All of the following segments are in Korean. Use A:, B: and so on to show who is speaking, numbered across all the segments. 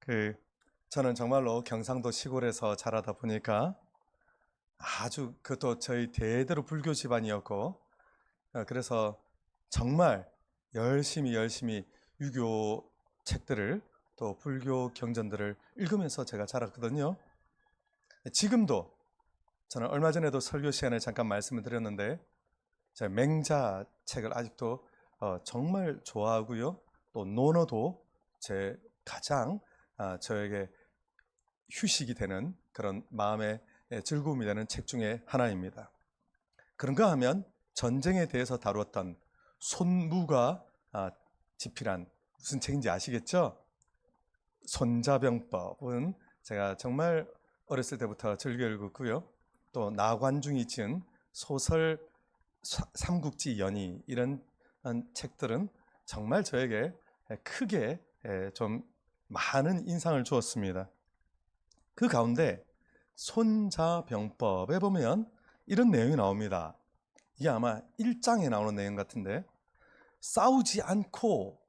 A: 그 저는 정말로 경상도 시골에서 자라다 보니까 아주 그것도 저희 대대로 불교 집안이었고, 그래서 정말 열심히 유교 책들을 또 불교 경전들을 읽으면서 제가 자랐거든요. 지금도 저는 얼마 전에도 설교 시간에 잠깐 말씀을 드렸는데, 제 맹자 책을 아직도 정말 좋아하고요. 또 논어도 제 가장 저에게 휴식이 되는 그런 마음의 즐거움이 되는 책 중에 하나입니다. 그런가 하면 전쟁에 대해서 다루었던 손무가 집필한 무슨 책인지 아시겠죠? 손자병법은 제가 정말 어렸을 때부터 즐겨 읽었고요. 또 나관중이 지은 소설 삼국지 연의 이런 책들은 정말 저에게 크게 좀 많은 인상을 주었습니다. 그 가운데 손자병법에 보면 이런 내용이 나옵니다. 이게 아마 1장에 나오는 내용 같은데, 싸우지 않고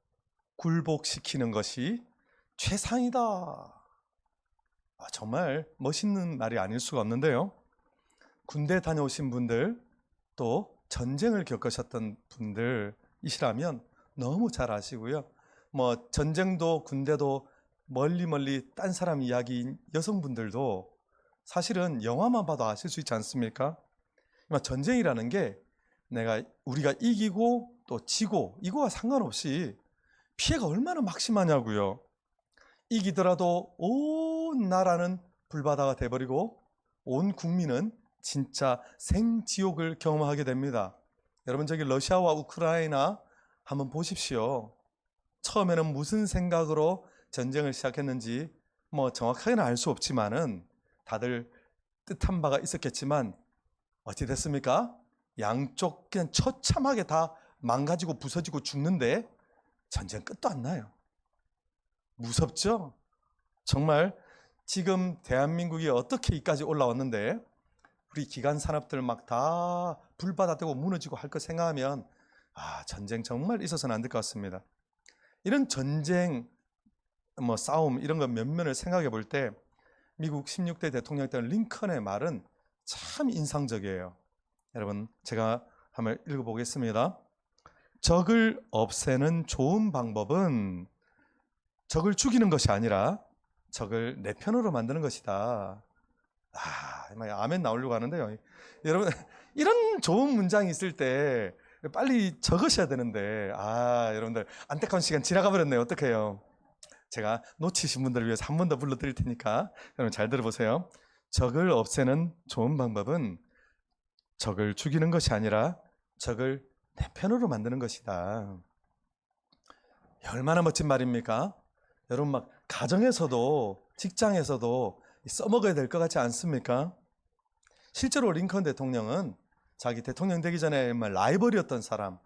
A: 굴복시키는 것이 최상이다. 정말 멋있는 말이 아닐 수가 없는데요. 군대 다녀오신 분들, 또 전쟁을 겪으셨던 분들이시라면 너무 잘 아시고요. 뭐 전쟁도 군대도 멀리 딴 사람 이야기인 여성분들도 사실은 영화만 봐도 아실 수 있지 않습니까? 전쟁이라는 게 우리가 이기고 또 지고 이거와 상관없이 피해가 얼마나 막심하냐고요. 이기더라도 온 나라는 불바다가 돼버리고 온 국민은 진짜 생지옥을 경험하게 됩니다. 여러분, 저기 러시아와 우크라이나 한번 보십시오. 처음에는 무슨 생각으로 전쟁을 시작했는지 뭐 정확하게는 알 수 없지만은 다들 뜻한 바가 있었겠지만 어찌 됐습니까? 양쪽 그냥 처참하게 다 망가지고 부서지고 죽는데 전쟁 끝도 안 나요. 무섭죠? 정말 지금 대한민국이 어떻게 여기까지 올라왔는데 우리 기간 산업들 막 다 불바다 되고 무너지고 할 거 생각하면 전쟁 정말 있어서는 안 될 것 같습니다. 이런 전쟁, 싸움 이런 거 면면을 생각해 볼 때 미국 16대 대통령이었던 링컨의 말은 참 인상적이에요. 여러분, 제가 한번 읽어보겠습니다. 적을 없애는 좋은 방법은 적을 죽이는 것이 아니라 적을 내 편으로 만드는 것이다. 아멘 나오려고 하는데요. 여러분, 이런 좋은 문장이 있을 때 빨리 적으셔야 되는데 여러분들 안타까운 시간 지나가 버렸네요. 어떡해요? 제가 놓치신 분들을 위해서 한 번 더 불러드릴 테니까 여러분 잘 들어보세요. 적을 없애는 좋은 방법은 적을 죽이는 것이 아니라 적을 내 편으로 만드는 것이다. 얼마나 멋진 말입니까? 여러분, 막 가정에서도 직장에서도 써먹어야 될 것 같지 않습니까? 실제로 링컨 대통령은 자기 대통령 되기 전에 라이벌이었던 사람,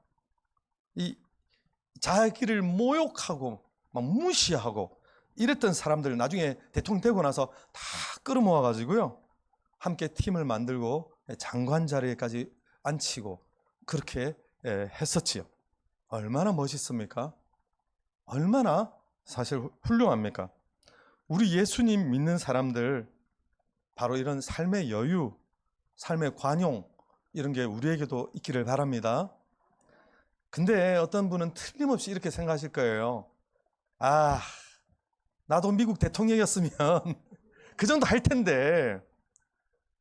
A: 자기를 모욕하고 막 무시하고 이랬던 사람들 나중에 대통령 되고 나서 다 끌어모아 가지고요, 함께 팀을 만들고 장관 자리에까지 앉히고 그렇게 했었지요. 얼마나 멋있습니까? 얼마나 사실 훌륭합니까? 우리 예수님 믿는 사람들 바로 이런 삶의 여유, 삶의 관용 이런 게 우리에게도 있기를 바랍니다. 근데 어떤 분은 틀림없이 이렇게 생각하실 거예요. 나도 미국 대통령이었으면 그 정도 할 텐데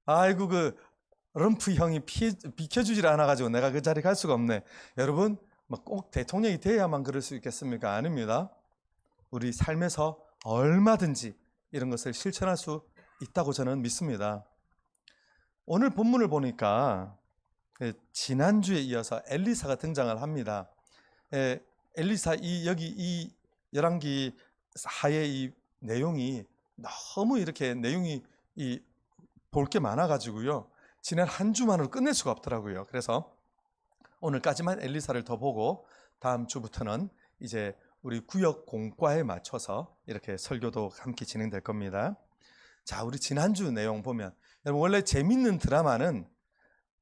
A: 아이고 그 럼프 형이 비켜주질 않아가지고 내가 그 자리에 갈 수가 없네. 여러분, 꼭 대통령이 돼야만 그럴 수 있겠습니까? 아닙니다. 우리 삶에서 얼마든지 이런 것을 실천할 수 있다고 저는 믿습니다. 오늘 본문을 보니까 지난주에 이어서 엘리사가 등장을 합니다. 엘리사 여기 이 열왕기 하의 이 내용이 너무 이렇게 내용이 볼 게 많아가지고요, 지난 한 주만으로 끝낼 수가 없더라고요. 그래서 오늘까지만 엘리사를 더 보고 다음 주부터는 이제 우리 구역 공과에 맞춰서 이렇게 설교도 함께 진행될 겁니다. 자, 우리 지난주 내용 보면, 여러분 원래 재밌는 드라마는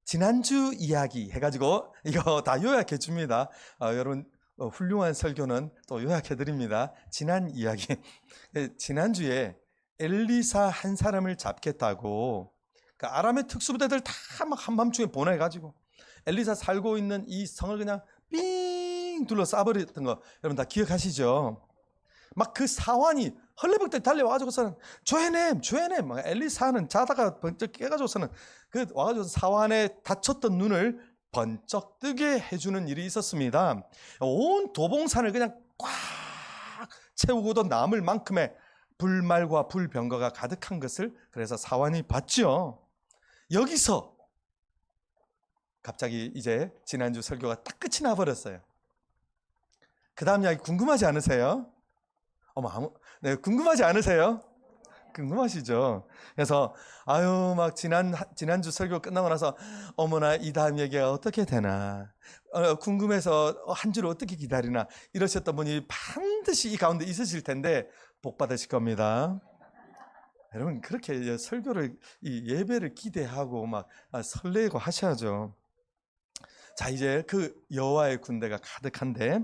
A: 지난주 이야기 해가지고 이거 다 요약해 줍니다. 여러분 훌륭한 설교는 또 요약해 드립니다. 지난 이야기. 지난주에 엘리사 한 사람을 잡겠다고 그 아람의 특수부대들 다 막 한밤중에 보내가지고 엘리사 살고 있는 이 성을 그냥 삥 둘러 싸버렸던 거 여러분 다 기억하시죠? 막 그 사환이 헐레벌떡 달려와가지고서는 조해냄 막 엘리사는 자다가 번쩍 깨가지고서는 그 와가지고 사환의 다쳤던 눈을 번쩍 뜨게 해주는 일이 있었습니다. 온 도봉산을 그냥 꽉 채우고도 남을 만큼의 불말과 불병거가 가득한 것을 그래서 사환이 봤죠. 여기서 갑자기 이제 지난주 설교가 딱 끝이 나버렸어요. 그 다음 이야기 궁금하지 않으세요? 네, 궁금하지 않으세요? 궁금하시죠? 그래서 막 지난주 설교 끝나고 나서 어머나 이 다음 얘기가 어떻게 되나 궁금해서 한 주를 어떻게 기다리나 이러셨던 분이 반드시 이 가운데 있으실 텐데 복 받으실 겁니다. 여러분 그렇게 설교를 이 예배를 기대하고 막 설레고 하셔야죠. 자, 이제 그 여호와의 군대가 가득한데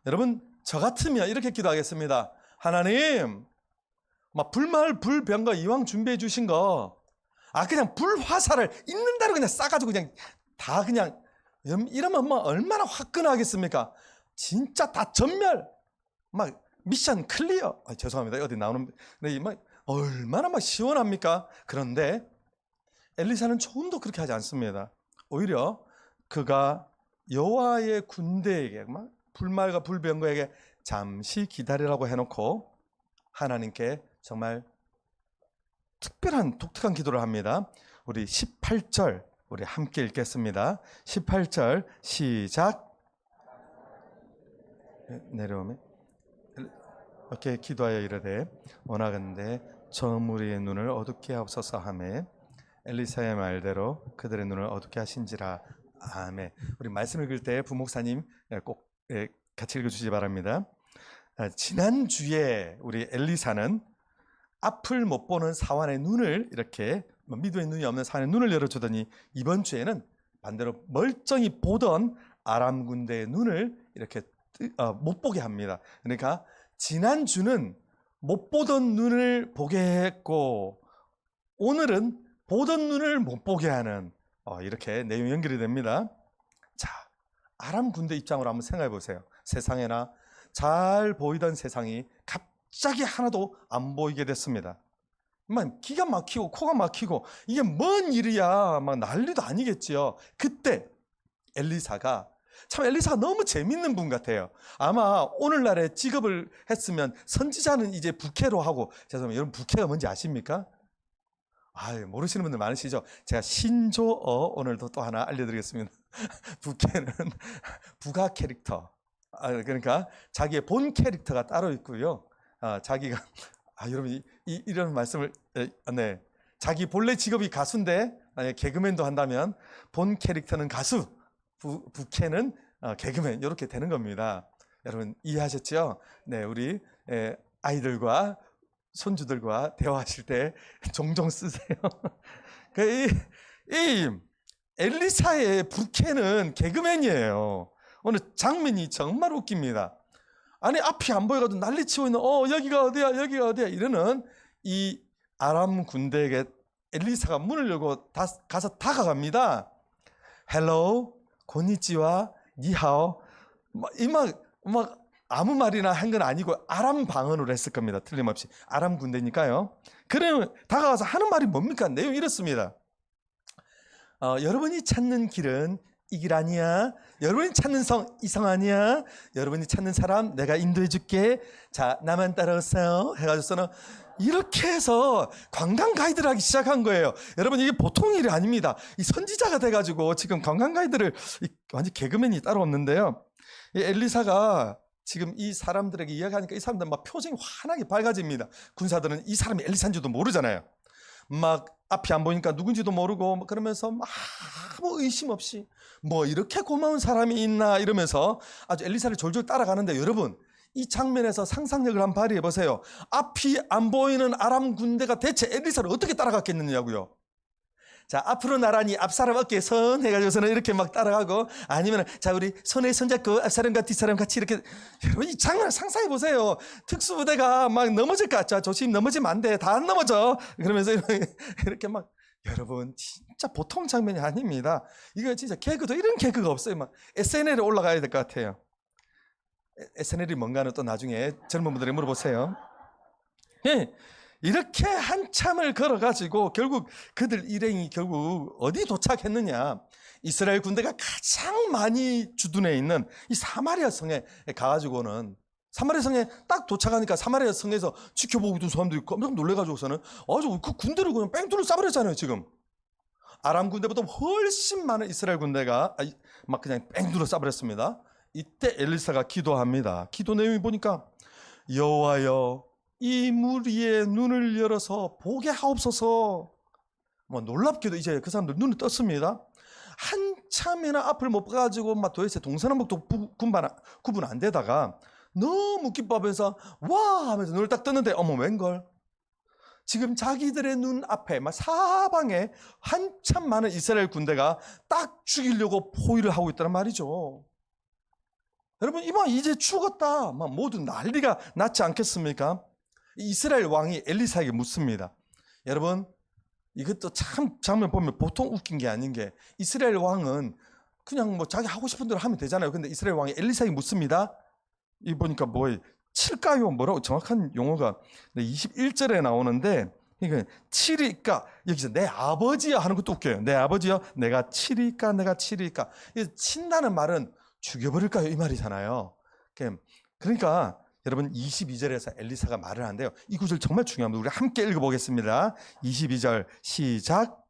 A: 여러분 저 같으면 이렇게 기도하겠습니다. 하나님, 막 불말 불병거 이왕 준비해 주신 거 그냥 불화살을 있는 대로 그냥 싸가지고 그냥 다 그냥 이러면 뭐 얼마나 화끈하겠습니까? 진짜 다 전멸 막 미션 클리어. 죄송합니다. 어디 나오는 막 얼마나 막 시원합니까? 그런데 엘리사는 조금도 그렇게 하지 않습니다. 오히려 그가 여호와의 군대에게 막 불말과 불병거에게 잠시 기다리라고 해놓고 하나님께 정말 특별한 독특한 기도를 합니다. 우리 18절 우리 함께 읽겠습니다. 18절 시작. 내려오면 이렇게 기도하여 이르되 원하건대 저 무리의 눈을 어둡게 하옵소서 하매 엘리사의 말대로 그들의 눈을 어둡게 하신지라. 아멘. 우리 말씀 읽을 때 부목사님 꼭 같이 읽어주시기 바랍니다. 지난주에 우리 엘리사는 앞을 못 보는 사환의 눈을 이렇게 미도의 눈이 없는 사환의 눈을 열어주더니 이번 주에는 반대로 멀쩡히 보던 아람 군대의 눈을 이렇게 못 보게 합니다. 그러니까 지난주는 못 보던 눈을 보게 했고 오늘은 보던 눈을 못 보게 하는 이렇게 내용이 연결이 됩니다. 자, 아람 군대 입장으로 한번 생각해 보세요. 세상에나 잘 보이던 세상이 갑자기 하나도 안 보이게 됐습니다. 막 기가 막히고 코가 막히고 이게 뭔 일이야 막 난리도 아니겠지요. 그때 엘리사가 너무 재밌는 분 같아요. 아마 오늘날에 직업을 했으면 선지자는 이제 부캐로 하고, 죄송합니다. 여러분 부캐가 뭔지 아십니까? 모르시는 분들 많으시죠? 제가 신조어 오늘도 또 하나 알려드리겠습니다. 부캐는 부가 캐릭터. 그러니까 자기의 본 캐릭터가 따로 있고요. 자기가 여러분 이런 말씀을 네, 자기 본래 직업이 가수인데 만약에 개그맨도 한다면 본 캐릭터는 가수, 부캐는 개그맨 이렇게 되는 겁니다. 여러분 이해하셨죠? 네, 우리 아이들과 손주들과 대화하실 때 종종 쓰세요. 이 엘리사의 부캐는 개그맨이에요. 오늘 장면이 정말 웃깁니다. 아니 앞이 안 보여가지고 난리치고 있는 여기가 어디야 이러는 이 아람 군대에게 엘리사가 문을 열고 가서 다가갑니다. 헬로, 고니치와, 니하오. 막 아무 말이나 한 건 아니고 아람 방언으로 했을 겁니다. 틀림없이 아람 군대니까요. 그러면 다가가서 하는 말이 뭡니까? 내용이 이렇습니다. 여러분이 찾는 길은 이 길 아니야. 여러분이 찾는 성 이 성 아니야. 여러분이 찾는 사람 내가 인도해 줄게. 자, 나만 따라오세요 해가지고서는 이렇게 해서 관광 가이드를 하기 시작한 거예요. 여러분 이게 보통 일이 아닙니다. 이 선지자가 돼가지고 지금 관광 가이드를 완전 개그맨이 따로 없는데요. 이 엘리사가 지금 이 사람들에게 이야기하니까 이 사람들 막 표정이 환하게 밝아집니다. 군사들은 이 사람이 엘리사인지도 모르잖아요. 막 앞이 안 보이니까 누군지도 모르고 그러면서 아무 의심 없이 뭐 이렇게 고마운 사람이 있나 이러면서 아주 엘리사를 졸졸 따라가는데, 여러분 이 장면에서 상상력을 한번 발휘해 보세요. 앞이 안 보이는 아람 군대가 대체 엘리사를 어떻게 따라갔겠느냐고요. 자, 앞으로 나란히 앞사람 어깨에 선 해가지고서는 이렇게 막 따라가고, 아니면 자, 우리 손에 손잡고 앞사람과 뒷사람 같이 이렇게. 여러분, 이 장면 상상해 보세요. 특수부대가 막 넘어질까? 자, 조심, 넘어지면 안 돼. 다 안 넘어져. 그러면서 이렇게 막. 여러분, 진짜 보통 장면이 아닙니다. 이거 진짜 개그도 이런 개그가 없어요. 막 SNL에 올라가야 될 것 같아요. SNL이 뭔가는 또 나중에 젊은 분들이 물어보세요. 예, 이렇게 한참을 걸어가지고 결국 그들 일행이 결국 어디 도착했느냐? 이스라엘 군대가 가장 많이 주둔해 있는 이 사마리아 성에 가가지고는, 사마리아 성에 딱 도착하니까 사마리아 성에서 지켜보고 있던 사람들이 깜짝 놀래가지고서는 아주 그 군대를 그냥 뺑뚫을 쏴버렸잖아요. 지금 아람 군대보다 훨씬 많은 이스라엘 군대가 막 그냥 뺑뚫어 쏴버렸습니다. 이때 엘리사가 기도합니다. 기도 내용이 보니까 여호와여, 이 무리의 눈을 열어서 보게 하옵소서. 뭐 놀랍게도 이제 그 사람들 눈을 떴습니다. 한참이나 앞을 못 봐가지고 막 도대체 동서남북도 구분 안 되다가 너무 기뻐하면서 와 하면서 눈을 딱 떴는데, 어머 웬걸, 지금 자기들의 눈 앞에 막 사방에 한참 많은 이스라엘 군대가 딱 죽이려고 포위를 하고 있다는 말이죠. 여러분, 이제 죽었다 막 모두 난리가 났지 않겠습니까? 이스라엘 왕이 엘리사에게 묻습니다. 여러분, 이것도 참 장면 보면 보통 웃긴 게 아닌 게, 이스라엘 왕은 그냥 뭐 자기 하고 싶은 대로 하면 되잖아요. 근데 이스라엘 왕이 엘리사에게 묻습니다. 이 보니까 뭐예요? 칠까요? 뭐라고 정확한 용어가 21절에 나오는데, 이게 칠이까, 여기서 내 아버지여 하는 것도 웃겨요. 내 아버지여, 내가 칠이까, 내가 칠이까. 친다는 말은 죽여버릴까요? 이 말이잖아요. 그러니까 여러분, 22절에서 엘리사가 말을 한대요. 이 구절 정말 중요합니다. 우리 함께 읽어보겠습니다. 22절 시작.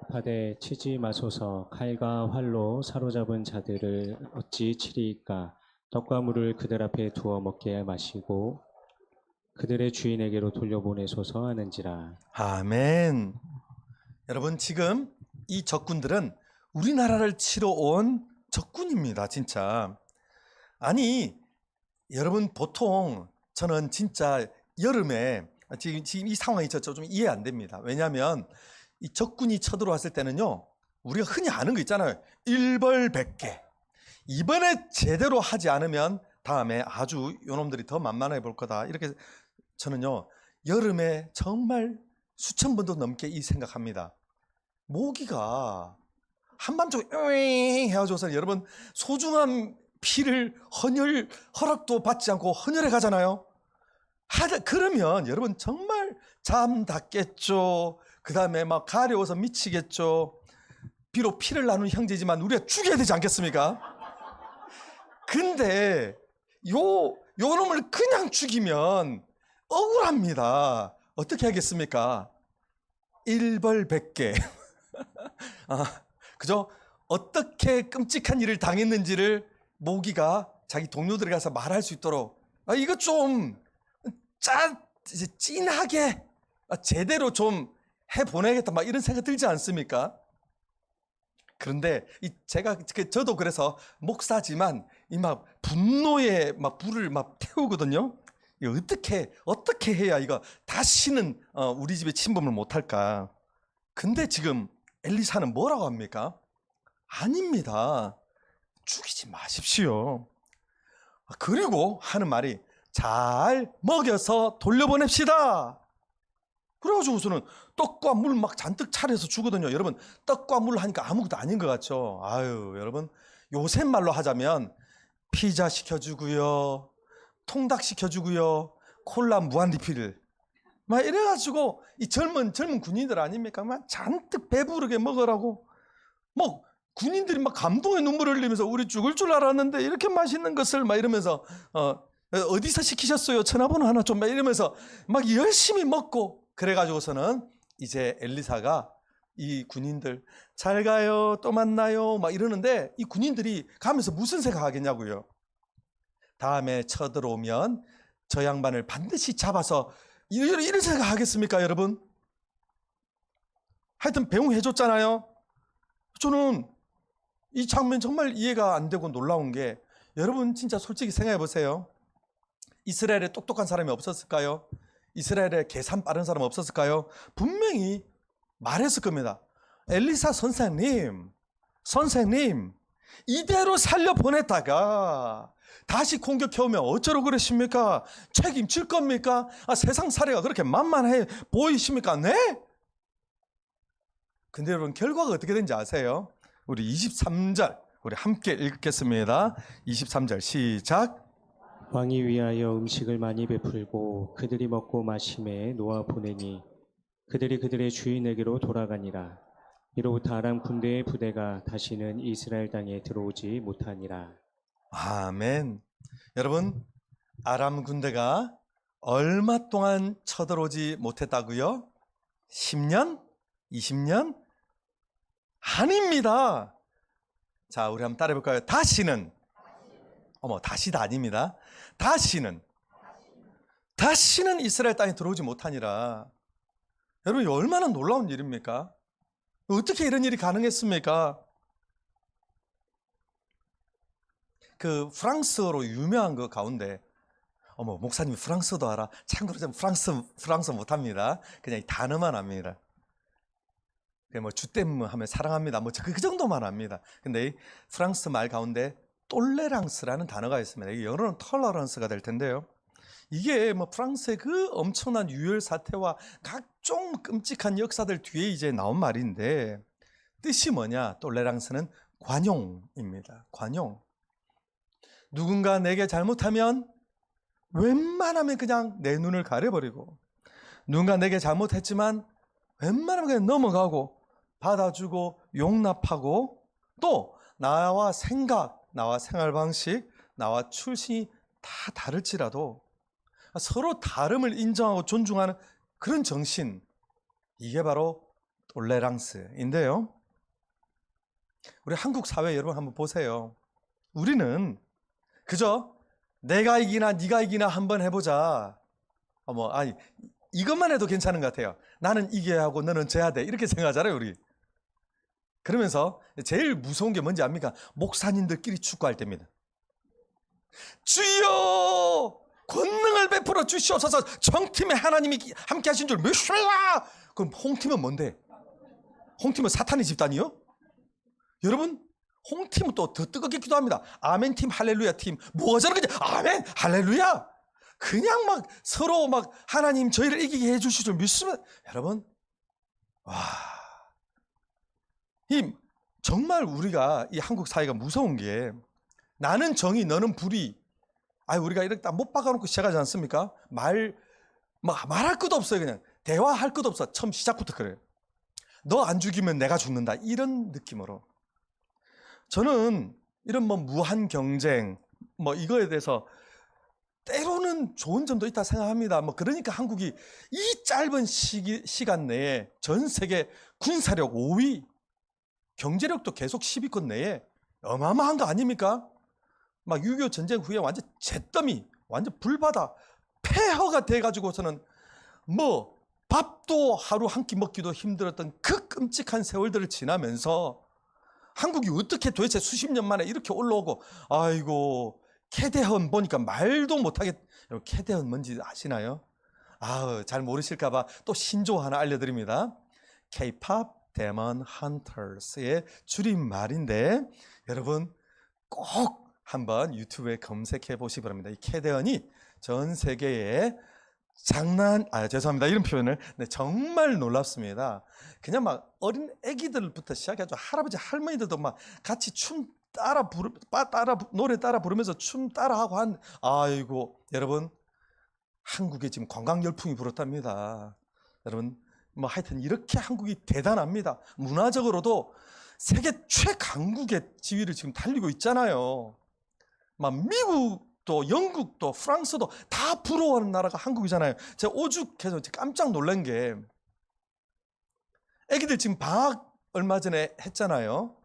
B: 바대 치지 마소서. 칼과 활로 사로잡은 자들을 어찌 치리이까. 떡과 물을 그들 앞에 두어 먹게 마시고 그들의 주인에게로 돌려보내소서 하는지라.
A: 아멘. 여러분, 지금 이 적군들은 우리나라를 치러 온 적군입니다. 진짜. 아니, 여러분, 보통 저는 진짜 여름에 지금 이 상황이 좀 이해 안 됩니다. 왜냐하면 이 적군이 쳐들어왔을 때는요, 우리가 흔히 아는 거 있잖아요. 일벌백계. 이번에 제대로 하지 않으면 다음에 아주 요놈들이 더 만만해 볼 거다. 이렇게 저는요, 여름에 정말 수천 번도 넘게 이 생각합니다. 모기가 한밤중에 해가지고서 여러분, 소중한 피를 허락도 받지 않고 헌혈해 가잖아요. 그러면 여러분 정말 잠닿겠죠. 그 다음에 막 가려워서 미치겠죠. 비록 피를 나눈 형제지만 우리가 죽여야 되지 않겠습니까? 근데 요 놈을 그냥 죽이면 억울합니다. 어떻게 하겠습니까? 일벌백계. 그죠? 어떻게 끔찍한 일을 당했는지를 모기가 자기 동료들에 가서 말할 수 있도록, 이거 좀 찐하게 제대로 좀 해보내야겠다, 막 이런 생각 들지 않습니까? 그런데 저도 그래서 목사지만 이 막 분노에 막 불을 막 태우거든요. 이거 어떻게 해야 이거 다시는 우리 집에 침범을 못할까? 근데 지금 엘리사는 뭐라고 합니까? 아닙니다. 죽이지 마십시오. 그리고 하는 말이 잘 먹여서 돌려보냅시다. 그래가지고서는 떡과 물 막 잔뜩 차려서 주거든요. 여러분, 떡과 물 하니까 아무것도 아닌 것 같죠? 아유, 여러분, 요새 말로 하자면 피자 시켜주고요, 통닭 시켜주고요, 콜라 무한 리필을 막 이래가지고 이 젊은 군인들 아닙니까? 막 잔뜩 배부르게 먹으라고, 뭐 군인들이 막 감동의 눈물을 흘리면서 우리 죽을 줄 알았는데 이렇게 맛있는 것을 막 이러면서 어디서 시키셨어요? 전화번호 하나 좀, 막 이러면서 막 열심히 먹고. 그래가지고서는 이제 엘리사가 이 군인들 잘 가요, 또 만나요 막 이러는데, 이 군인들이 가면서 무슨 생각하겠냐고요. 다음에 쳐들어오면 저 양반을 반드시 잡아서, 이런 생각하겠습니까 여러분? 하여튼 배웅해줬잖아요. 저는 이 장면 정말 이해가 안 되고 놀라운 게, 여러분 진짜 솔직히 생각해 보세요. 이스라엘에 똑똑한 사람이 없었을까요? 이스라엘에 계산 빠른 사람 없었을까요? 분명히 말했을 겁니다. 엘리사 선생님, 이대로 살려보냈다가 다시 공격해오면 어쩌라고 그러십니까? 책임질 겁니까? 세상 사례가 그렇게 만만해 보이십니까? 네? 근데 여러분, 결과가 어떻게 된지 아세요? 우리 23절 우리 함께 읽겠습니다. 23절 시작.
B: 왕이 위하여 음식을 많이 베풀고 그들이 먹고 마심에 놓아 보내니 그들이 그들의 주인에게로 돌아가니라. 이로부터 아람 군대의 부대가 다시는 이스라엘 땅에 들어오지 못하니라.
A: 아멘. 여러분, 아람 군대가 얼마 동안 쳐들어오지 못했다고요? 10년? 20년? 아닙니다. 자, 우리 한번 따라해 볼까요? 다시는, 다시다 아닙니다. 다시는 이스라엘 땅에 들어오지 못하니라. 여러분, 이 얼마나 놀라운 일입니까? 어떻게 이런 일이 가능했습니까? 그 프랑스어로 유명한 그 가운데, 목사님 프랑스어도 알아? 참고로 좀 프랑스 못합니다. 그냥 이 단어만 압니다. 뭐 주댐 하면 사랑합니다. 그 정도만 압니다. 근데 이 프랑스 말 가운데 똘레랑스라는 단어가 있습니다. 이게 영어로는 털러런스가 될 텐데요. 이게 프랑스의 그 엄청난 유혈 사태와 각종 끔찍한 역사들 뒤에 이제 나온 말인데, 뜻이 뭐냐? 똘레랑스는 관용입니다. 관용. 누군가 내게 잘못하면 웬만하면 그냥 내 눈을 가려버리고, 누군가 내게 잘못했지만 웬만하면 그냥 넘어가고 받아주고 용납하고, 또 나와 생각, 나와 생활 방식, 나와 출신이 다 다를지라도 서로 다름을 인정하고 존중하는 그런 정신, 이게 바로 톨레랑스인데요. 우리 한국 사회 여러분 한번 보세요. 우리는 그저 내가 이기나 네가 이기나 한번 해보자. 이것만 해도 괜찮은 것 같아요. 나는 이겨야 하고 너는 져야 돼. 이렇게 생각하잖아요, 우리. 그러면서 제일 무서운 게 뭔지 압니까? 목사님들끼리 축구할 때입니다. 주여! 권능을 베풀어 주시옵소서. 정팀에 하나님이 함께 하신 줄 믿습니다. 그럼 홍팀은 뭔데? 홍팀은 사탄의 집단이요? 여러분, 홍팀은 또 더 뜨겁게 기도합니다. 아멘팀, 할렐루야팀. 뭐가 저런 거지? 아멘, 할렐루야. 그냥 서로 하나님 저희를 이기게 해주실 줄 믿습니다. 여러분, 정말 우리가 이 한국 사회가 무서운 게, 나는 정의 너는 불의. 우리가 이렇게 딱 못 박아놓고 시작하지 않습니까? 말할 것도 없어요. 그냥 대화할 것도 없어. 처음 시작부터 그래요. 너 안 죽이면 내가 죽는다, 이런 느낌으로. 저는 이런 무한 경쟁 이거에 대해서 때로는 좋은 점도 있다 생각합니다. 그러니까 한국이 이 짧은 시간 내에 전 세계 군사력 5위, 경제력도 계속 10위권 내에 어마어마한 거 아닙니까? 6.25 전쟁 후에 완전 잿더미, 완전 불바다, 폐허가 돼가지고서는 밥도 하루 한 끼 먹기도 힘들었던 그 끔찍한 세월들을 지나면서 한국이 어떻게 도대체 수십 년 만에 이렇게 올라오고, 아이고, 캐대헌 보니까 말도 못하게. 캐대헌 뭔지 아시나요? 잘 모르실까봐 또 신조어 하나 알려드립니다. K-pop Demon Hunters의 줄임말인데, 여러분 꼭 한번 유튜브에 검색해 보시기 바랍니다. 이 캐대헌이 전 세계에 죄송합니다. 이런 표현을. 정말 놀랍습니다. 그냥 어린 애기들부터 시작해서 할아버지, 할머니들도 같이 노래 따라 부르면서 춤 따라하고 아이고, 여러분, 한국에 지금 관광 열풍이 불었답니다. 여러분, 하여튼 이렇게 한국이 대단합니다. 문화적으로도 세계 최강국의 지위를 지금 달리고 있잖아요. 미국도, 영국도, 프랑스도 다 부러워하는 나라가 한국이잖아요. 제가 오죽해서 깜짝 놀란 게, 애기들 지금 방학 얼마 전에 했잖아요.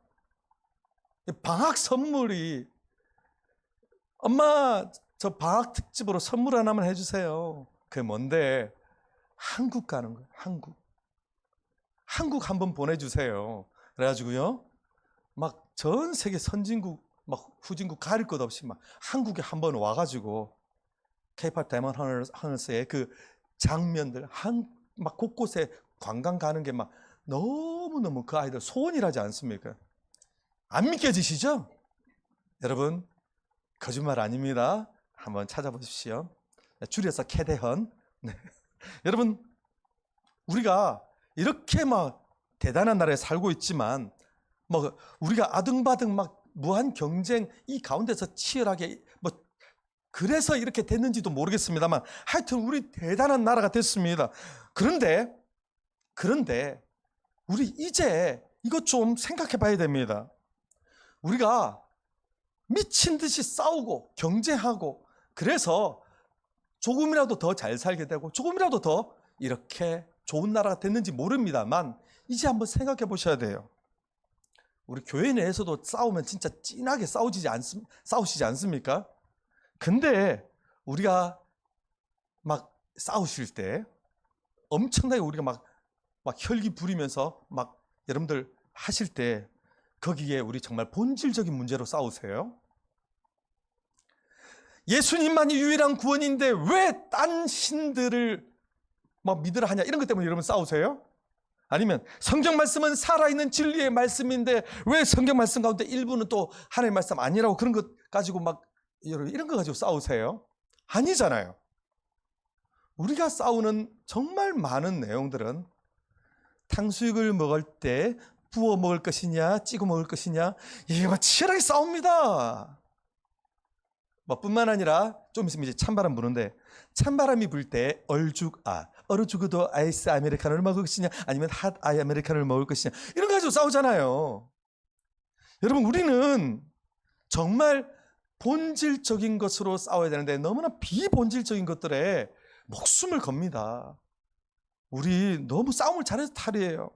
A: 방학 선물이, 엄마 저 방학 특집으로 선물 하나만 해주세요. 그게 뭔데? 한국 가는 거예요. 한국 한번 보내주세요. 그래가지고요, 전 세계 선진국 후진국 가릴 것 없이 한국에 한번 와가지고 K-pop 데몬 헌터스의 그 장면들, 곳곳에 관광 가는 게 너무 너무너무 그 아이들 소원이라지 않습니까? 안 믿겨지시죠? 여러분, 거짓말 아닙니다. 한번 찾아보십시오. 줄여서 캐대헌. 네. 여러분, 우리가 이렇게 막 대단한 나라에 살고 있지만 뭐 우리가 아등바등 막 무한 경쟁 이 가운데서 치열하게 뭐 그래서 이렇게 됐는지도 모르겠습니다만 하여튼 우리 대단한 나라가 됐습니다. 그런데 우리 이제 이것 좀 생각해 봐야 됩니다. 우리가 미친 듯이 싸우고 경쟁하고 그래서 조금이라도 더 잘 살게 되고 조금이라도 더 이렇게 좋은 나라가 됐는지 모릅니다만 이제 한번 생각해 보셔야 돼요. 우리 교회 내에서도 싸우면 진짜 찐하게 싸우시지 않습니까? 근데 우리가 막 싸우실 때 엄청나게 우리가 막 혈기 부리면서 막 여러분들 하실 때 거기에 우리 정말 본질적인 문제로 싸우세요? 예수님만이 유일한 구원인데 왜 딴 신들을 막 믿으라 하냐 이런 것 때문에 여러분 싸우세요? 아니면 성경 말씀은 살아있는 진리의 말씀인데 왜 성경 말씀 가운데 일부는 또 하나님의 말씀 아니라고 그런 것 가지고 막 이런 거 가지고 싸우세요? 아니잖아요. 우리가 싸우는 정말 많은 내용들은 탕수육을 먹을 때 부어 먹을 것이냐 찍어 먹을 것이냐 이게 막 치열하게 싸웁니다. 뿐만 아니라 좀 있으면 이제 찬바람 부는데 찬바람이 불 때 얼어 죽어도 아이스 아메리카노를 먹을 것이냐 아니면 핫 아메리카노를 먹을 것이냐 이런 거 가지고 싸우잖아요. 여러분 우리는 정말 본질적인 것으로 싸워야 되는데 너무나 비본질적인 것들에 목숨을 겁니다. 우리 너무 싸움을 잘해서 탈이에요.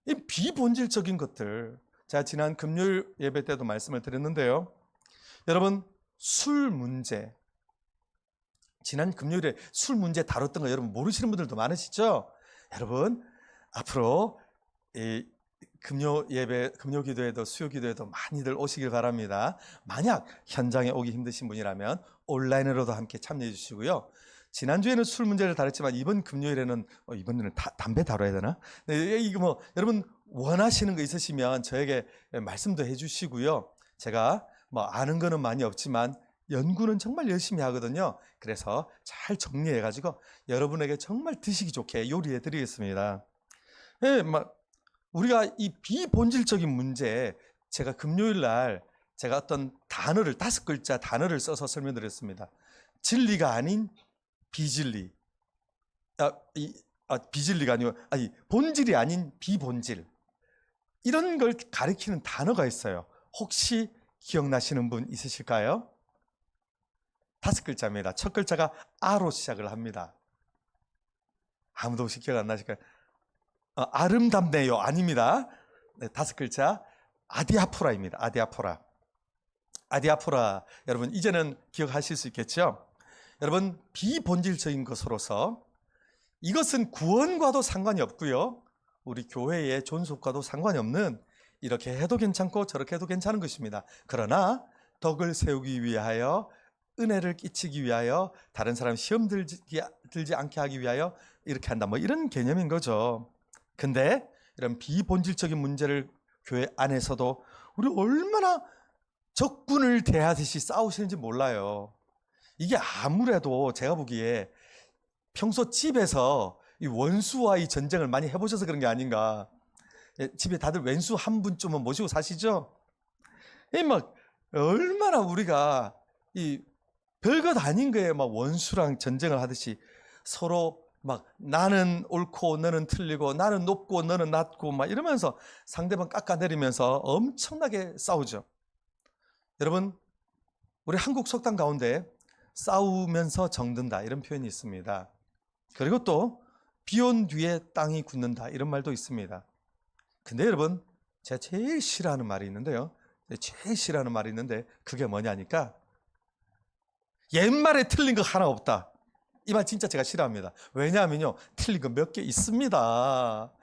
A: 이 비본질적인 것들 제가 지난 금요일 예배 때도 말씀을 드렸는데요. 여러분 술 문제 지난 금요일에 술 문제 다뤘던 거 여러분 모르시는 분들도 많으시죠? 여러분 앞으로 이 금요 예배, 금요 기도에도 수요 기도에도 많이들 오시길 바랍니다. 만약 현장에 오기 힘드신 분이라면 온라인으로도 함께 참여해 주시고요. 지난주에는 술 문제를 다뤘지만 이번 금요일에는 이번에는 담배 다뤄야 되나? 네, 이거 뭐 여러분 원하시는 거 있으시면 저에게 말씀도 해 주시고요. 제가 뭐 아는 거는 많이 없지만 연구는 정말 열심히 하거든요. 그래서 잘 정리해 가지고 여러분에게 정말 드시기 좋게 요리해 드리겠습니다. 네, 우리가 이 비본질적인 문제 제가 금요일 날 제가 어떤 단어를 5글자 단어를 써서 설명드렸습니다. 진리가 아닌 비진리. 비진리가 아니고 본질이 아닌 비본질. 이런 걸 가리키는 단어가 있어요. 혹시 기억나시는 분 있으실까요? 5글자입니다. 첫 글자가 아로 시작을 합니다. 아무도 혹시 기억 안 나실까요? 아름답네요. 아닙니다. 네, 5글자 아디아포라입니다. 아디아포라. 여러분 이제는 기억하실 수 있겠죠? 여러분 비본질적인 것으로서 이것은 구원과도 상관이 없고요. 우리 교회의 존속과도 상관이 없는 이렇게 해도 괜찮고 저렇게 해도 괜찮은 것입니다. 그러나 덕을 세우기 위하여 은혜를 끼치기 위하여 다른 사람 시험 들지 않게 하기 위하여 이렇게 한다. 뭐 이런 개념인 거죠. 근데 이런 비본질적인 문제를 교회 안에서도 우리 얼마나 적군을 대하듯이 싸우시는지 몰라요. 이게 아무래도 제가 보기에 평소 집에서 이 원수와 이 전쟁을 많이 해보셔서 그런 게 아닌가. 집에 다들 왼수 한 분쯤은 모시고 사시죠? 얼마나 우리가 이 별것 아닌 거에 막 원수랑 전쟁을 하듯이 서로 나는 옳고 너는 틀리고 나는 높고 너는 낮고 이러면서 상대방 깎아내리면서 엄청나게 싸우죠. 여러분 우리 한국 속담 가운데 싸우면서 정든다 이런 표현이 있습니다. 그리고 또 비 온 뒤에 땅이 굳는다 이런 말도 있습니다. 근데 여러분 제가 제일 싫어하는 말이 있는데 그게 뭐냐니까 옛말에 틀린 거 하나 없다. 이 말 진짜 제가 싫어합니다. 왜냐하면요 틀린 거 몇 개 있습니다.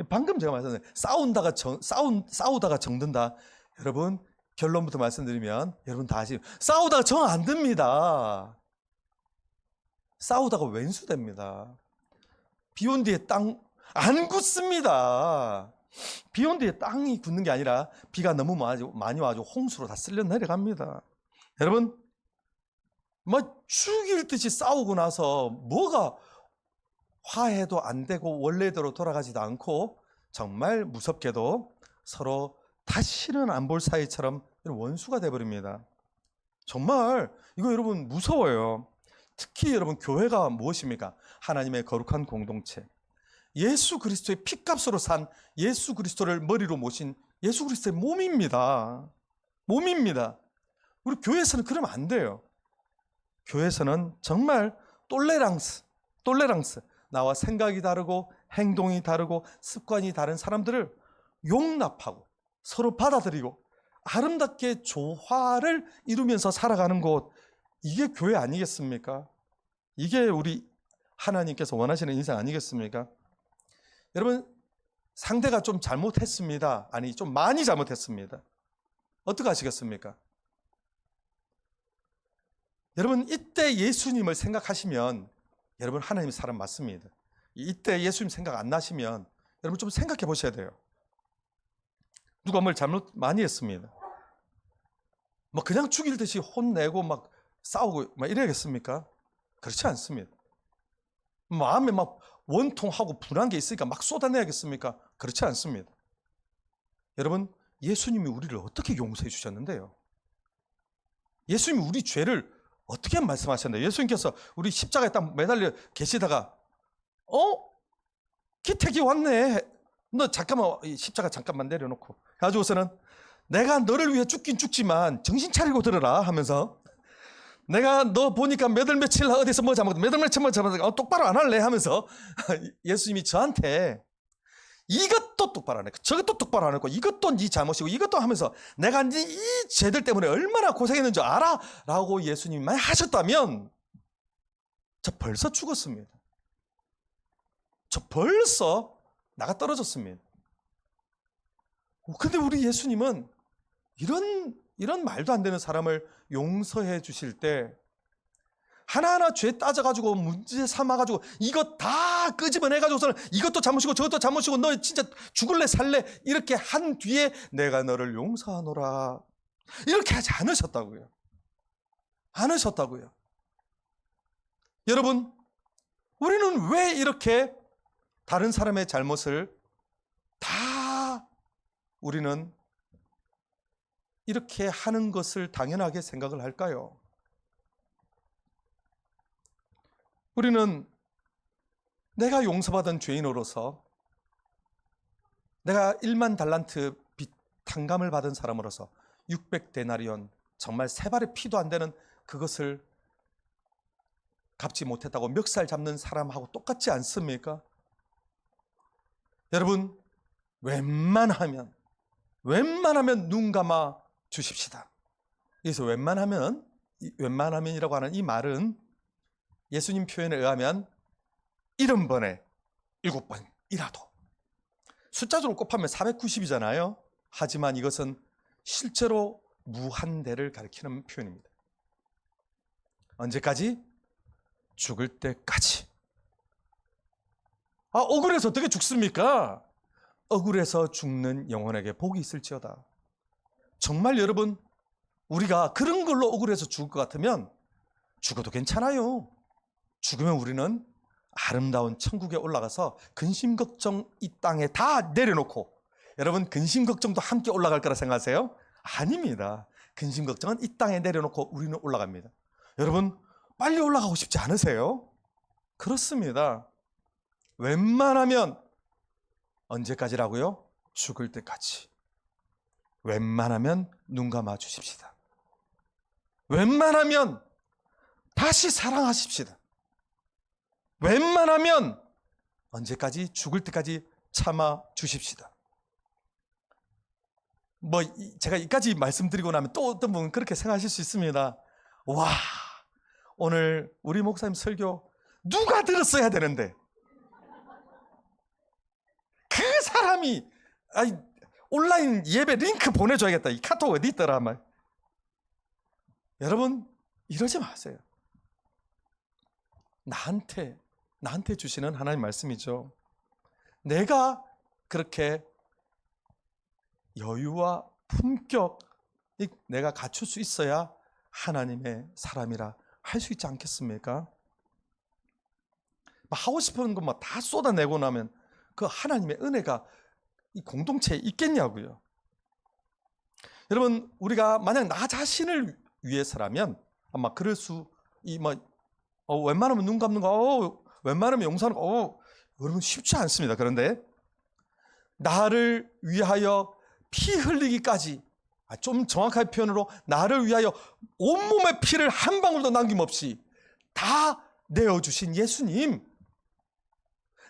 A: 방금 제가 말씀드린 싸우다가 정든다. 여러분 결론부터 말씀드리면 여러분 다 아시죠? 싸우다가 정 안 듭니다. 싸우다가 왼수됩니다. 비 온 뒤에 땅 안 굳습니다. 비 온 뒤에 땅이 굳는 게 아니라 비가 너무 많이 와가지고 홍수로 다 쓸려 내려갑니다. 여러분, 뭐 죽일 듯이 싸우고 나서 뭐가 화해도 안 되고 원래대로 돌아가지도 않고 정말 무섭게도 서로 다시는 안 볼 사이처럼 원수가 돼버립니다. 정말 이거 여러분 무서워요. 특히 여러분 교회가 무엇입니까? 하나님의 거룩한 공동체, 예수 그리스도의 피값으로 산 예수 그리스도를 머리로 모신 예수 그리스도의 몸입니다. 몸입니다. 우리 교회에서는 그러면 안 돼요. 교회에서는 정말 똘레랑스, 나와 생각이 다르고 행동이 다르고 습관이 다른 사람들을 용납하고 서로 받아들이고 아름답게 조화를 이루면서 살아가는 곳, 이게 교회 아니겠습니까? 이게 우리 하나님께서 원하시는 인생 아니겠습니까? 여러분, 상대가 좀 잘못했습니다. 아니, 좀 많이 잘못했습니다. 어떻게 하시겠습니까? 여러분, 이때 예수님을 생각하시면 여러분 하나님 사람 맞습니다. 이때 예수님 생각 안 나시면 여러분 좀 생각해 보셔야 돼요. 누가 뭘 잘못 많이 했습니다. 뭐 그냥 죽일 듯이 혼내고 막 싸우고 막 이래야겠습니까? 그렇지 않습니다. 마음에 막 원통하고 분한 게 있으니까 막 쏟아내야겠습니까? 그렇지 않습니다. 여러분, 예수님이 우리를 어떻게 용서해 주셨는데요? 예수님이 우리 죄를 어떻게 말씀하셨나요? 예수님께서 우리 십자가에 딱 매달려 계시다가 기택이 왔네. 너 잠깐만 십자가 잠깐만 내려놓고 가지고서는 내가 너를 위해 죽긴 죽지만 정신 차리고 들어라 하면서 내가 너 보니까 몇 월 며칠 어디서 뭐 잘못 몇 월 며칠 뭐 잘못 똑바로 안 할래 하면서 예수님이 저한테 이것도 똑바로 안 했고 저것도 똑바로 안 했고 이것도 네 잘못이고 이것도 하면서 내가 이 죄들 때문에 얼마나 고생했는지 알아? 라고 예수님이 많이 하셨다면 저 벌써 죽었습니다. 저 벌써 나가 떨어졌습니다. 근데 우리 예수님은 이런 말도 안 되는 사람을 용서해 주실 때 하나하나 죄 따져가지고 문제 삼아가지고 이거 다 끄집어내가지고서는 이것도 잘못이고 저것도 잘못이고 너 진짜 죽을래 살래 이렇게 한 뒤에 내가 너를 용서하노라 이렇게 하지 않으셨다고요. 여러분, 우리는 왜 이렇게 다른 사람의 잘못을 다 우리는 이렇게 하는 것을 당연하게 생각을 할까요? 우리는 내가 용서받은 죄인으로서 내가 1만 달란트 빚 탕감을 받은 사람으로서 600데나리온 정말 세 발의 피도 안 되는 그것을 갚지 못했다고 멱살 잡는 사람하고 똑같지 않습니까? 여러분, 웬만하면 눈 감아 주십시다. 그래서 웬만하면이라고 하는 이 말은 예수님 표현에 의하면 70번에 7번이라도 숫자적으로 곱하면 490이잖아요. 하지만 이것은 실제로 무한대를 가리키는 표현입니다. 언제까지? 죽을 때까지. 억울해서 어떻게 죽습니까? 억울해서 죽는 영혼에게 복이 있을지어다. 정말 여러분, 우리가 그런 걸로 억울해서 죽을 것 같으면 죽어도 괜찮아요. 죽으면 우리는 아름다운 천국에 올라가서 근심 걱정 이 땅에 다 내려놓고, 여러분 근심 걱정도 함께 올라갈 거라 생각하세요? 아닙니다. 근심 걱정은 이 땅에 내려놓고 우리는 올라갑니다. 여러분, 빨리 올라가고 싶지 않으세요? 그렇습니다. 웬만하면 언제까지라고요? 죽을 때까지. 웬만하면 눈 감아 주십시다. 웬만하면 다시 사랑하십시다. 웬만하면 언제까지? 죽을 때까지 참아 주십시다. 제가 여기까지 말씀드리고 나면 또 어떤 분은 그렇게 생각하실 수 있습니다. 와, 오늘 우리 목사님 설교 누가 들었어야 되는데 그 사람이 온라인 예배 링크 보내줘야겠다. 이 카톡 어디 있더라 말. 여러분, 이러지 마세요. 나한테 나한테 주시는 하나님 말씀이죠. 내가 그렇게 여유와 품격 내가 갖출 수 있어야 하나님의 사람이라 할 수 있지 않겠습니까? 하고 싶은 것만 다 쏟아내고 나면 그 하나님의 은혜가 이 공동체에 있겠냐고요. 여러분, 우리가 만약 나 자신을 위해서라면 아마 그럴 수, 웬만하면 눈 감는 거, 웬만하면 용서하는 거, 여러분 쉽지 않습니다. 그런데 나를 위하여 피 흘리기까지, 좀 정확한 표현으로 나를 위하여 온몸의 피를 한 방울도 남김없이 다 내어주신 예수님,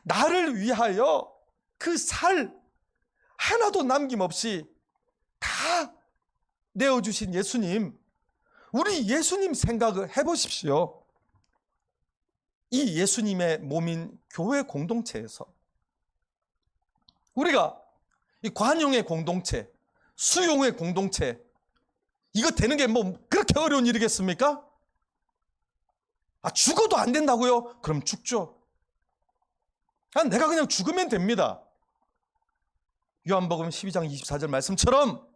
A: 나를 위하여 그 살 하나도 남김없이 다 내어주신 예수님, 우리 예수님 생각을 해보십시오. 이 예수님의 몸인 교회 공동체에서 우리가 이 관용의 공동체, 수용의 공동체, 이거 되는 게 뭐 그렇게 어려운 일이겠습니까? 죽어도 안 된다고요? 그럼 죽죠. 내가 그냥 죽으면 됩니다. 요한복음 12장 24절 말씀처럼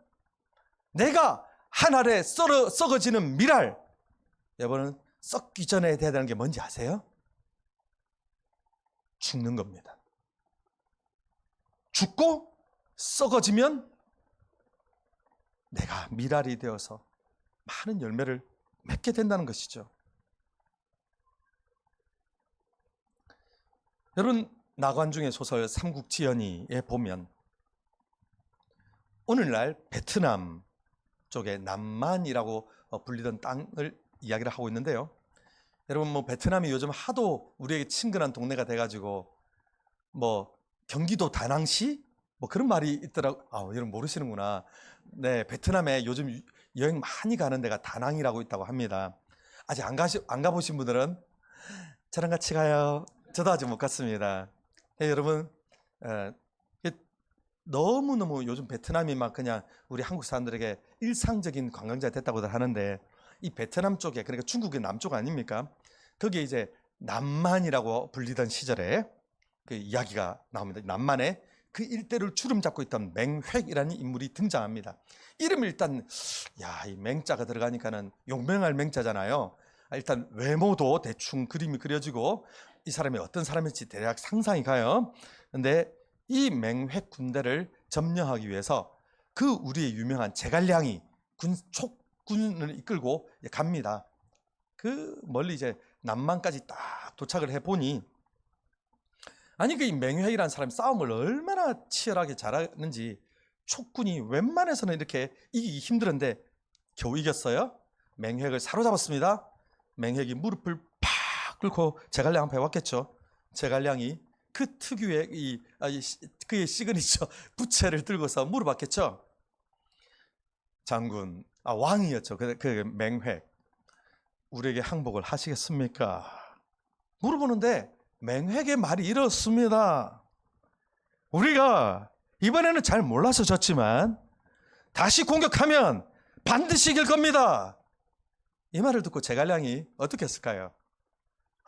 A: 내가 한 알에 썩어지는 밀알, 여러분은 썩기 전에 돼야 되는 게 뭔지 아세요? 죽는 겁니다. 죽고 썩어지면 내가 밀알이 되어서 많은 열매를 맺게 된다는 것이죠. 여러분, 나관중의 소설 삼국지연의에 보면 오늘날 베트남 쪽에 남만이라고 불리던 땅을 이야기를 하고 있는데요. 여러분, 베트남이 요즘 하도 우리에게 친근한 동네가 돼가지고 경기도 다낭시 그런 말이 있더라고. 여러분 모르시는구나. 네, 베트남에 요즘 여행 많이 가는 데가 다낭이라고 있다고 합니다. 아직 안 가보신 분들은 저랑 같이 가요. 저도 아직 못 갔습니다. 네, 여러분, 너무너무 요즘 베트남이 그냥 우리 한국 사람들에게 일상적인 관광지가 됐다고들 하는데, 이 베트남 쪽에, 그러니까 중국의 남쪽 아닙니까? 거기에 이제 남만이라고 불리던 시절에 그 이야기가 나옵니다. 남만에 그 일대를 주름 잡고 있던 맹획이라는 인물이 등장합니다. 이름이 일단 이 맹자가 들어가니까는 용맹할 맹자잖아요. 일단 외모도 대충 그림이 그려지고 이 사람이 어떤 사람일지 대략 상상이 가요. 근데 이 맹획 군대를 점령하기 위해서 그 우리의 유명한 제갈량이 촉군을 이끌고 갑니다. 그 멀리 이제 남만까지 딱 도착을 해보니, 그 이 맹획이라는 사람이 싸움을 얼마나 치열하게 잘하는지 촉군이 웬만해서는 이렇게 이기기 힘들었는데 겨우 이겼어요. 맹획을 사로잡았습니다. 맹획이 무릎을 팍 꿇고 제갈량 앞에 왔겠죠. 제갈량이 그 특유의 그의 시그니처 부채를 들고서 물어봤겠죠. 장군, 왕이었죠. 그 맹획, 우리에게 항복을 하시겠습니까? 물어보는데 맹획의 말이 이렇습니다. 우리가 이번에는 잘 몰라서 졌지만 다시 공격하면 반드시 이길 겁니다. 이 말을 듣고 제갈량이 어떻게 했을까요?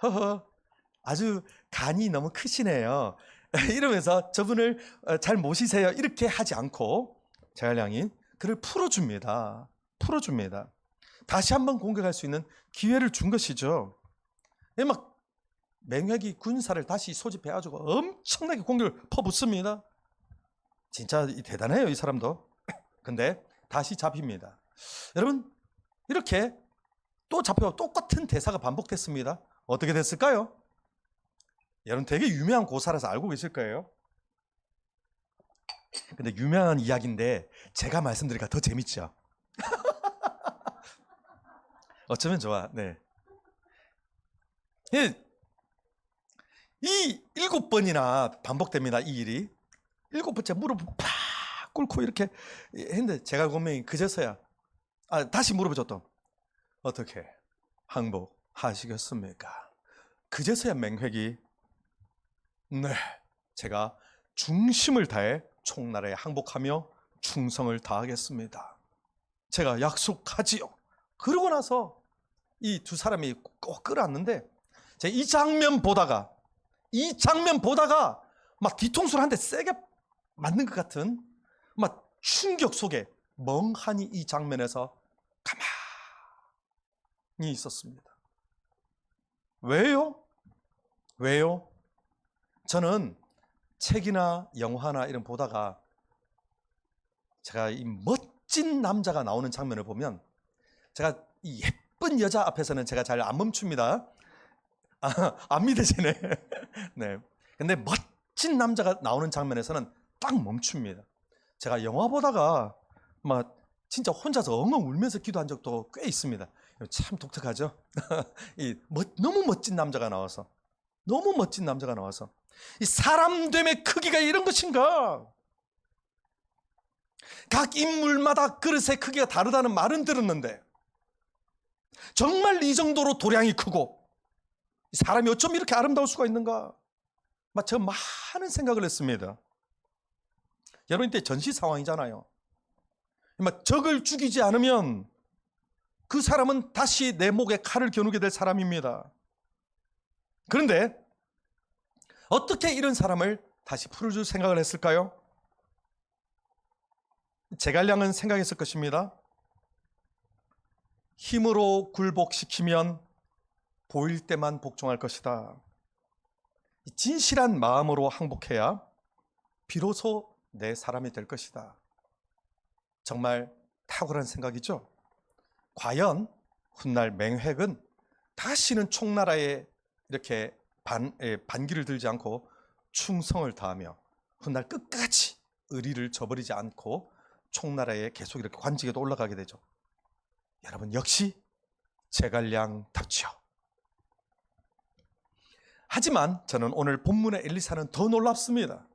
A: 허허, 아주 간이 너무 크시네요. 이러면서 저분을 잘 모시세요. 이렇게 하지 않고 제갈량이 그를 풀어줍니다. 다시 한번 공격할 수 있는 기회를 준 것이죠. 맹획이 군사를 다시 소집해가지고 엄청나게 공격을 퍼붓습니다. 진짜 대단해요, 이 사람도. 근데 다시 잡힙니다. 여러분, 이렇게 또 잡혀 똑같은 대사가 반복됐습니다. 어떻게 됐을까요? 여러분 되게 유명한 고사라서 알고 계실 거예요. 근데 유명한 이야기인데 제가 말씀드리니까 더 재밌죠. 어쩌면 좋아. 네. 이 7번이나 반복됩니다. 이 일이 7번째 무릎을 팍 꿇고 이렇게 했는데 제갈공명이 그제서야 다시 물어보죠. 또 어떻게 항복하시겠습니까? 그제서야 맹획이 네, 제가 중심을 다해 총나라에 항복하며 충성을 다하겠습니다. 제가 약속하지요. 그러고 나서 이 두 사람이 꼭 끌어안는데 이 장면 보다가 이 장면 보다가 막 뒤통수를 한 대 세게 맞는 것 같은 막 충격 속에 멍하니 이 장면에서 가만히 있었습니다. 왜요? 왜요? 저는 책이나 영화나 이런 보다가 제가 이 멋진 남자가 나오는 장면을 보면 제가 이 예쁜 여자 앞에서는 제가 잘 안 멈춥니다. 안 믿으시네. 네. 근데 멋진 남자가 나오는 장면에서는 딱 멈춥니다. 제가 영화 보다가 막 진짜 혼자서 엉엉 울면서 기도한 적도 꽤 있습니다. 참 독특하죠? 너무 멋진 남자가 나와서. 너무 멋진 남자가 나와서. 이 사람됨의 크기가 이런 것인가? 각 인물마다 그릇의 크기가 다르다는 말은 들었는데 정말 이 정도로 도량이 크고 사람이 어쩜 이렇게 아름다울 수가 있는가? 막 저 많은 생각을 했습니다. 여러분 이때 전시 상황이잖아요. 막 적을 죽이지 않으면 그 사람은 다시 내 목에 칼을 겨누게 될 사람입니다. 그런데 어떻게 이런 사람을 다시 풀어줄 생각을 했을까요? 제갈량은 생각했을 것입니다. 힘으로 굴복시키면 보일 때만 복종할 것이다. 진실한 마음으로 항복해야 비로소 내 사람이 될 것이다. 정말 탁월한 생각이죠. 과연 훗날 맹획은 다시는 총나라에 이렇게 반기를 들지 않고 충성을 다하며 훗날 끝까지 의리를 저버리지 않고 총나라에 계속 이렇게 관직에도 올라가게 되죠. 여러분 역시 제갈량답지요. 하지만 저는 오늘 본문의 엘리사는 더 놀랍습니다.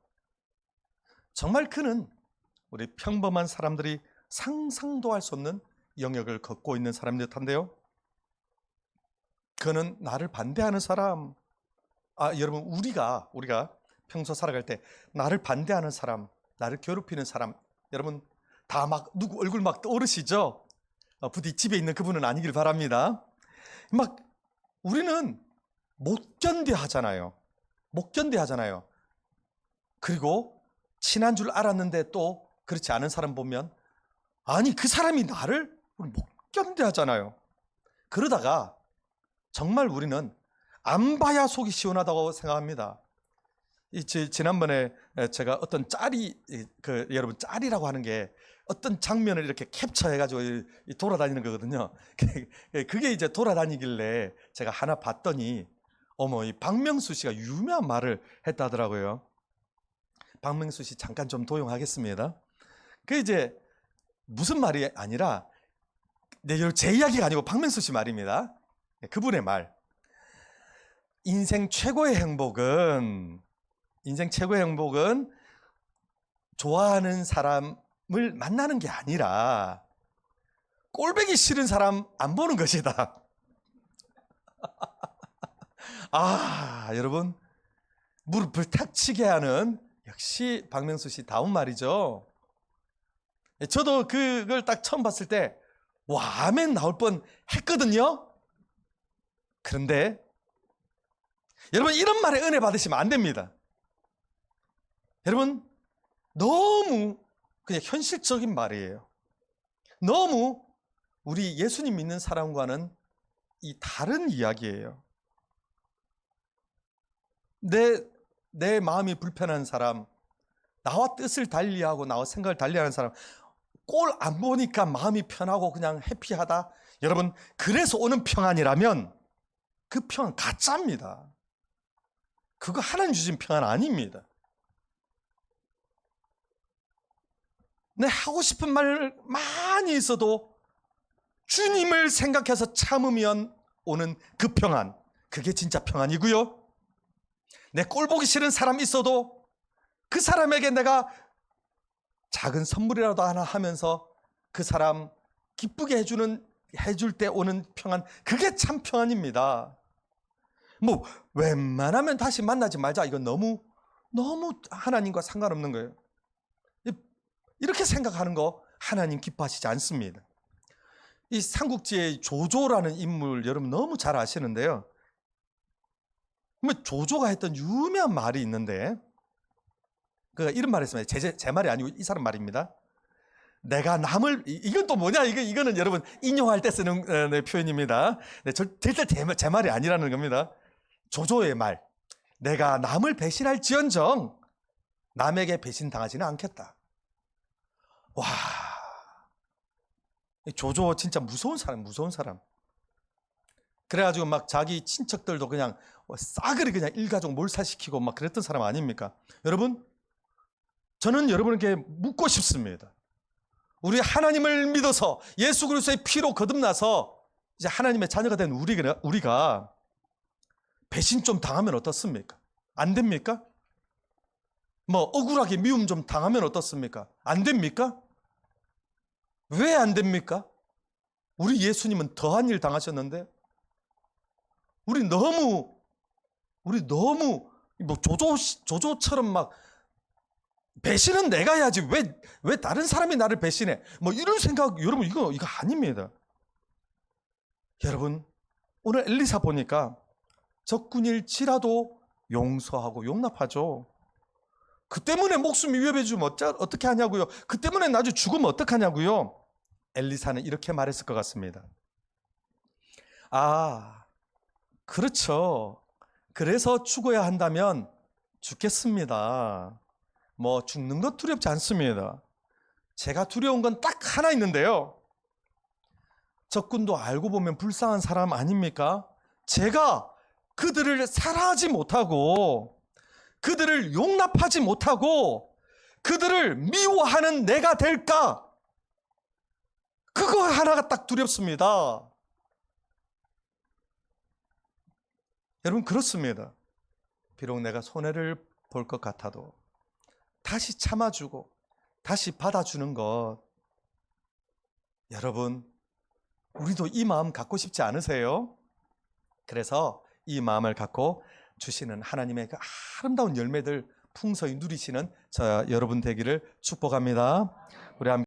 A: 정말 그는 우리 평범한 사람들이 상상도 할 수 없는 영역을 걷고 있는 사람인 듯한데요. 그는 나를 반대하는 사람, 여러분 우리가 평소 살아갈 때 나를 반대하는 사람, 나를 괴롭히는 사람, 여러분 다 막 누구 얼굴 막 떠오르시죠? 부디 집에 있는 그분은 아니길 바랍니다. 막 우리는 못 견뎌 하잖아요. 못 견뎌 하잖아요. 그리고 친한 줄 알았는데 또 그렇지 않은 사람 보면 아니 그 사람이 나를 못 견뎌 하잖아요. 그러다가 정말 우리는 안 봐야 속이 시원하다고 생각합니다. 지난번에 제가 어떤 짤이 여러분 짤이라고 하는 게 어떤 장면을 이렇게 캡처해가지고 돌아다니는 거거든요. 그게 이제 돌아다니길래 제가 하나 봤더니 어머 이 박명수 씨가 유명한 말을 했다더라고요. 박명수 씨 잠깐 좀 도용하겠습니다. 그 이제 무슨 말이 아니라 제 이야기가 아니고 박명수 씨 말입니다. 그분의 말. 인생 최고의 행복은 좋아하는 사람을 만나는 게 아니라 꼴보기 싫은 사람 안 보는 것이다. 여러분 무릎을 탁 치게 하는 역시 박명수 씨 다운 말이죠. 저도 그걸 딱 처음 봤을 때 와 아멘 나올 뻔 했거든요. 그런데 여러분 이런 말에 은혜 받으시면 안 됩니다. 여러분 너무 그냥 현실적인 말이에요. 너무 우리 예수님 믿는 사람과는 이 다른 이야기예요. 내 마음이 불편한 사람, 나와 뜻을 달리하고 나와 생각을 달리하는 사람, 꼴 안 보니까 마음이 편하고 그냥 해피하다. 여러분 그래서 오는 평안이라면 그 평안 가짜입니다. 그거 하나님 주신 평안 아닙니다. 내 하고 싶은 말 많이 있어도 주님을 생각해서 참으면 오는 그 평안, 그게 진짜 평안이고요. 내 꼴 보기 싫은 사람 있어도 그 사람에게 내가 작은 선물이라도 하나 하면서 그 사람 기쁘게 해줄 때 오는 평안, 그게 참 평안입니다. 뭐 웬만하면 다시 만나지 말자, 이건 너무 하나님과 상관없는 거예요. 이렇게 생각하는 거 하나님 기뻐하시지 않습니다. 이 삼국지의 조조라는 인물 여러분 너무 잘 아시는데요. 뭐 조조가 했던 유명한 말이 있는데, 그 이런 말을 했습니다. 제 말이 아니고 이 사람 말입니다. 내가 남을, 이건 또 뭐냐? 이거는 여러분 인용할 때 쓰는 표현입니다. 네, 절대 제 말이 아니라는 겁니다. 조조의 말. 내가 남을 배신할지언정 남에게 배신당하지는 않겠다. 와, 조조 진짜 무서운 사람. 그래가지고 막 자기 친척들도 그냥 싸그리 그냥 일가족 몰살시키고 막 그랬던 사람 아닙니까? 여러분, 저는 여러분에게 묻고 싶습니다. 우리 하나님을 믿어서 예수 그리스도의 피로 거듭나서 이제 하나님의 자녀가 된 우리가 배신 좀 당하면 어떻습니까? 안 됩니까? 뭐 억울하게 미움 좀 당하면 어떻습니까? 안 됩니까? 왜 안 됩니까? 우리 예수님은 더한 일 당하셨는데 우리 너무 뭐 조조처럼 막 배신은 내가 해야지 왜 다른 사람이 나를 배신해? 뭐 이런 생각, 여러분 이거 아닙니다. 여러분, 오늘 엘리사 보니까 적군일지라도 용서하고 용납하죠. 그 때문에 목숨이 위협해지면 어떻게 하냐고요? 그 때문에 나중에 죽으면 어떡하냐고요? 엘리사는 이렇게 말했을 것 같습니다. 아, 그렇죠. 그래서 죽어야 한다면 죽겠습니다. 뭐 죽는 것 두렵지 않습니다. 제가 두려운 건 딱 하나 있는데요. 적군도 알고 보면 불쌍한 사람 아닙니까? 제가 그들을 사랑하지 못하고 그들을 용납하지 못하고 그들을 미워하는 내가 될까? 그거 하나가 딱 두렵습니다. 여러분, 그렇습니다. 비록 내가 손해를 볼 것 같아도 다시 참아주고 다시 받아주는 것, 여러분, 우리도 이 마음 갖고 싶지 않으세요? 그래서 이 마음을 갖고 주시는 하나님의 그 아름다운 열매들 풍성히 누리시는 저 여러분 되기를 축복합니다. 우리 함께